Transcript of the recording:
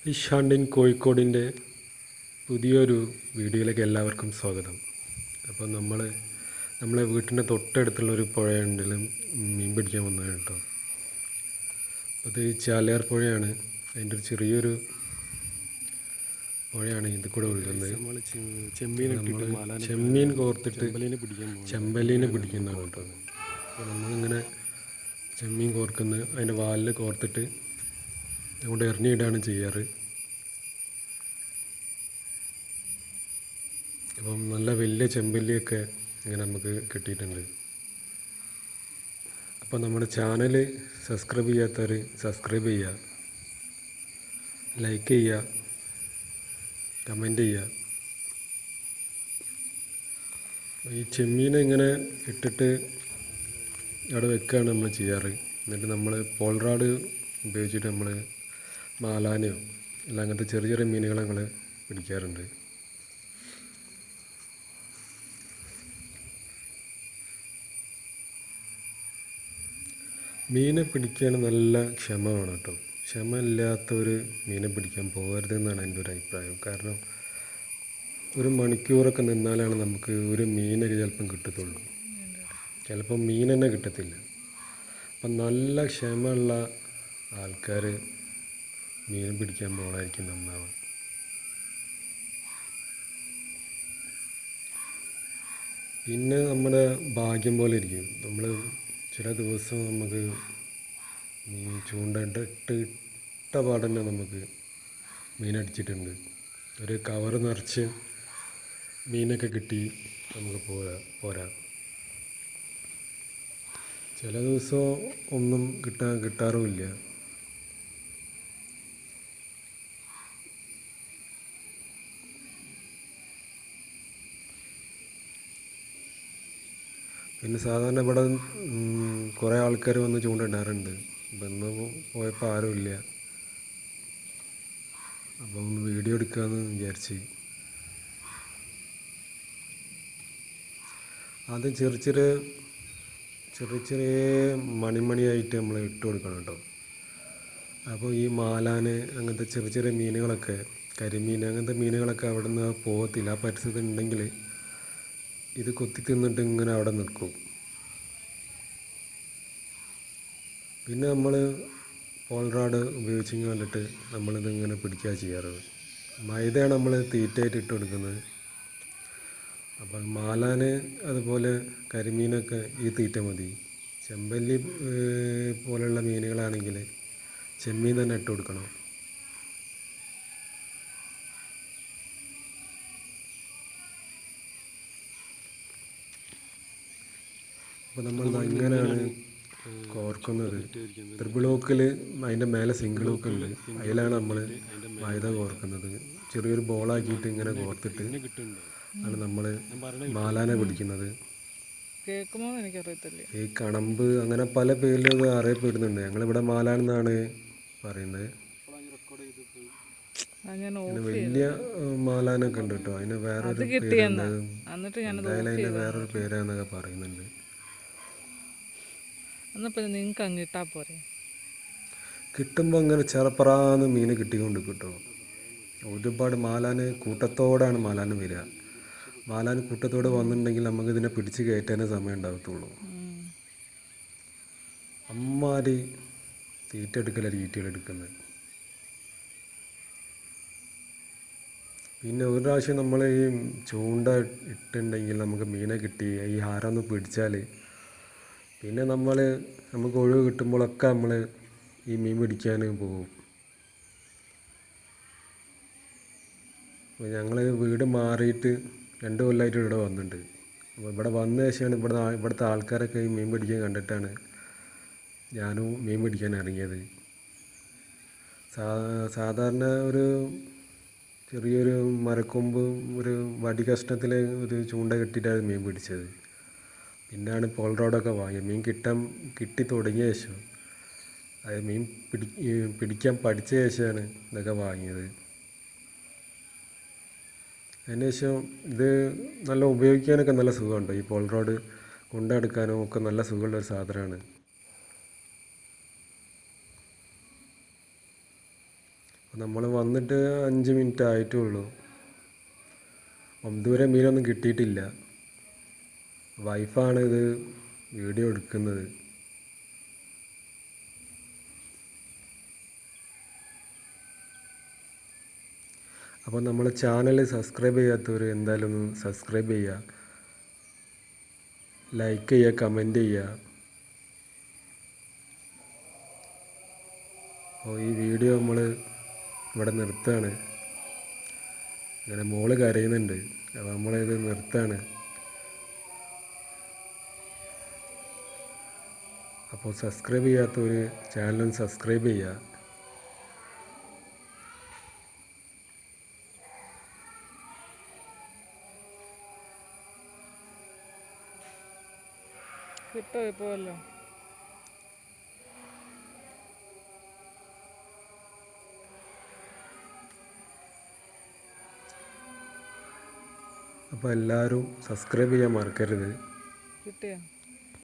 ഇഷാണ്ടിൻ കോഴിക്കോടിൻ്റെ പുതിയൊരു വീഡിയോയിലേക്ക് എല്ലാവർക്കും സ്വാഗതം. അപ്പോൾ നമ്മളെ വീട്ടിൻ്റെ തൊട്ടടുത്തുള്ളൊരു പുഴയുണ്ടെങ്കിലും മീൻ പിടിക്കാൻ വന്നതാണ് കേട്ടോ. അത് ഈ ചാലിയാർ പുഴയാണ്. അതിൻ്റെ ഒരു ചെറിയൊരു പുഴയാണ് ഇത് കൂടെ ഒഴുകുന്നത്. ചെമ്മീൻ കോർത്തിട്ട് ചെമ്പലീനെ പിടിക്കുന്നതാണ് കേട്ടോ. അപ്പോൾ നമ്മളിങ്ങനെ ചെമ്മീൻ കോർക്കുന്നത് അതിൻ്റെ വാലിൽ കോർത്തിട്ട് അതുകൊണ്ട് എറിഞ്ഞിടുകയാണ് ചെയ്യാറ്. അപ്പം നല്ല വലിയ ചെമ്പല്ലിയൊക്കെ ഇങ്ങനെ നമുക്ക് കിട്ടിയിട്ടുണ്ട്. അപ്പോൾ നമ്മുടെ ചാനൽ സബ്സ്ക്രൈബ് ചെയ്യാത്തവർ സബ്സ്ക്രൈബ് ചെയ്യുക, ലൈക്ക് ചെയ്യുക, കമൻറ്റ് ചെയ്യുക. ഈ ചെമ്മീനെ ഇങ്ങനെ ഇട്ടിട്ട് അവിടെ വെക്കുകയാണ് നമ്മൾ ചെയ്യാറ്. എന്നിട്ട് നമ്മൾ പോൾറാഡ് ഉപയോഗിച്ചിട്ട് നമ്മൾ മാലാനയോ അല്ല അങ്ങനത്തെ ചെറിയ ചെറിയ മീനുകളെ ഞങ്ങൾ പിടിക്കാറുണ്ട്. മീനെ പിടിക്കാൻ നല്ല ക്ഷമ വേണം കേട്ടോ. ക്ഷമ ഇല്ലാത്തവർ മീനെ പിടിക്കാൻ പോകരുതെന്നാണ് എൻ്റെ ഒരു അഭിപ്രായം. കാരണം ഒരു മണിക്കൂറൊക്കെ നിന്നാലാണ് നമുക്ക് ഒരു മീനൊക്കെ ചിലപ്പം കിട്ടത്തുള്ളൂ, ചിലപ്പം മീൻ തന്നെ കിട്ടത്തില്ല. അപ്പം നല്ല ക്ഷമയുള്ള ആൾക്കാർ മീൻ പിടിക്കാൻ പോകണമായിരിക്കും നന്നാവുക. പിന്നെ നമ്മുടെ ഭാഗ്യം പോലെ ഇരിക്കും. നമ്മൾ ചില ദിവസം നമുക്ക് ഈ ഇട്ട പാടന്നെ നമുക്ക് മീനടിച്ചിട്ടുണ്ട്. ഒരു കവർ നിറച്ച് മീനൊക്കെ കിട്ടി നമുക്ക് പോരാ. ചില ദിവസം ഒന്നും കിട്ടാറുമില്ല. പിന്നെ സാധാരണ ഇവിടെ കുറേ ആൾക്കാർ വന്ന് ചൂണ്ടിടാറുണ്ട്. അപ്പം ഇന്ന് പോയപ്പോൾ ആരുമില്ല. അപ്പം ഒന്ന് വീഡിയോ എടുക്കാമെന്ന് വിചാരിച്ച്. ആദ്യം ചെറിയ മണിയായിട്ട് നമ്മൾ ഇട്ട് കൊടുക്കണം കേട്ടോ. അപ്പോൾ ഈ മാലാന് അങ്ങനത്തെ ചെറിയ മീനുകളൊക്കെ, കരിമീൻ അങ്ങനത്തെ മീനുകളൊക്കെ അവിടെ നിന്ന് പോകത്തില്ല. ആ പരിസരത്ത് ഉണ്ടെങ്കിൽ ഇത് കൊത്തി തിന്നിട്ട് ഇങ്ങനെ അവിടെ നിൽക്കും. പിന്നെ നമ്മൾ പോൾറാഡ് ഉപയോഗിച്ച് കണ്ടിട്ട് നമ്മളിതിങ്ങനെ പിടിക്കുക ചെയ്യാറ്. മൈദയാണ് നമ്മൾ തീറ്റയായിട്ട് ഇട്ട് കൊടുക്കുന്നത്. അപ്പം മാലാന് അതുപോലെ കരിമീനൊക്കെ ഈ തീറ്റ മതി. ചെമ്പല്ലി പോലെയുള്ള മീനുകളാണെങ്കിൽ ചെമ്മീൻ തന്നെ ഇട്ട് കൊടുക്കണം. അപ്പോൾ നമ്മൾ അങ്ങനെയാണ് കോർക്കുന്നത്. ത്രിബിൾ ഹൂക്കിൽ അതിൻ്റെ മേലെ സിംഗിൾ ഹൂക്ക് ഉണ്ട്. അതിലാണ് നമ്മൾ മൈദ കോർക്കുന്നത്. ചെറിയൊരു ബോളാക്കിയിട്ട് ഇങ്ങനെ കോർത്തിട്ട് ആണ് നമ്മൾ മാലാനെ പിടിക്കുന്നത്. ഈ കണമ്പ് അങ്ങനെ പല പേരിൽ ഇത് അറിയപ്പെടുന്നുണ്ട്. ഞങ്ങളിവിടെ മാലാനെന്നാണ് പറയുന്നത്. വലിയ മാലാനൊക്കെ ഉണ്ട് കേട്ടോ. അതിന് വേറൊരു പേരുണ്ട്. എന്തായാലും അതിന് വേറൊരു പേരാന്നൊക്കെ പറയുന്നുണ്ട്. കിട്ടുമ്പോൾ അങ്ങനെ ചെറപ്പറാന്ന് മീൻ കിട്ടിക്കൊണ്ട് കിട്ടും. ഒരുപാട് മാലാന് കൂട്ടത്തോടാണ് മാലാന് വരിക. മാലാന് കൂട്ടത്തോടെ വന്നിട്ടുണ്ടെങ്കിൽ നമുക്കിതിനെ പിടിച്ച് കയറ്റാനേ സമയം ഉണ്ടാകത്തുള്ളൂ. അമ്മാതിരി തീറ്റ ഈറ്റകളെടുക്കുന്നത്. പിന്നെ ഒരു പ്രാവശ്യം നമ്മൾ ഈ ചൂണ്ട ഇട്ടുണ്ടെങ്കിൽ നമുക്ക് മീനെ കിട്ടി ഈ ഹാരമൊന്ന് പിടിച്ചാൽ പിന്നെ നമുക്ക് ഒഴിവ് കിട്ടുമ്പോഴൊക്കെ നമ്മൾ ഈ മീൻ പിടിക്കാൻ പോകും. അപ്പോൾ ഞങ്ങൾ വീട് മാറിയിട്ട് 2 കൊല്ലമായിട്ട് ഇവിടെ വന്നിട്ടുണ്ട്. അപ്പോൾ ഇവിടെ വന്ന ശേഷമാണ് ഇവിടുത്തെ ആൾക്കാരൊക്കെ ഈ മീൻ പിടിക്കാൻ കണ്ടിട്ടാണ് ഞാനും മീൻ പിടിക്കാൻ ഇറങ്ങിയത്. സാധാരണ ഒരു ചെറിയൊരു മരക്കൊമ്പ് ഒരു വടി കഷ്ണത്തിൽ ഒരു ചൂണ്ട കെട്ടിയിട്ടാണ് മീൻ പിടിച്ചത്. പിന്നെയാണ് പോൾറോഡൊക്കെ വാങ്ങിയത്. മീൻ കിട്ടി തുടങ്ങിയ ശേഷം, അത് മീൻ പിടിക്കാൻ പഠിച്ച ശേഷമാണ് ഇതൊക്കെ വാങ്ങിയത്. അതിനുശേഷം ഇത് നല്ല ഉപയോഗിക്കാനൊക്കെ നല്ല സുഖമുണ്ട്. ഈ പോൾറോഡ് കൊണ്ടെടുക്കാനും ഒക്കെ നല്ല സുഖമുള്ളൊരു സാധനമാണ്. നമ്മൾ വന്നിട്ട് 5 മിനിറ്റ് ആയിട്ടേ ഉള്ളൂ. ഇതുവരെ മീനൊന്നും കിട്ടിയിട്ടില്ല. വൈഫാണ് ഇത് വീഡിയോ എടുക്കുന്നത്. അപ്പോൾ നമ്മൾ ചാനൽ സബ്സ്ക്രൈബ് ചെയ്യാത്തവർ എന്തായാലും ഒന്ന് സബ്സ്ക്രൈബ് ചെയ്യുക, ലൈക്ക് ചെയ്യുക, കമൻറ്റ് ചെയ്യുക. അപ്പോൾ ഈ വീഡിയോ നമ്മൾ ഇവിടെ നിർത്തുകയാണ്. അങ്ങനെ മോള് കരയുന്നുണ്ട്, അപ്പോൾ നമ്മളിത് നിർത്തുകയാണ്. അപ്പോൾ സബ്സ്ക്രൈബ് ചെയ്യാത്തവർ ചാനൽ സബ്സ്ക്രൈബ് ചെയ്യുക. കിട്ടോ ഇപ്പോഴല്ലോ. അപ്പോൾ എല്ലാവരും സബ്സ്ക്രൈബ് ചെയ്യാൻ മറക്കരുത്. കിട്ടിയോ?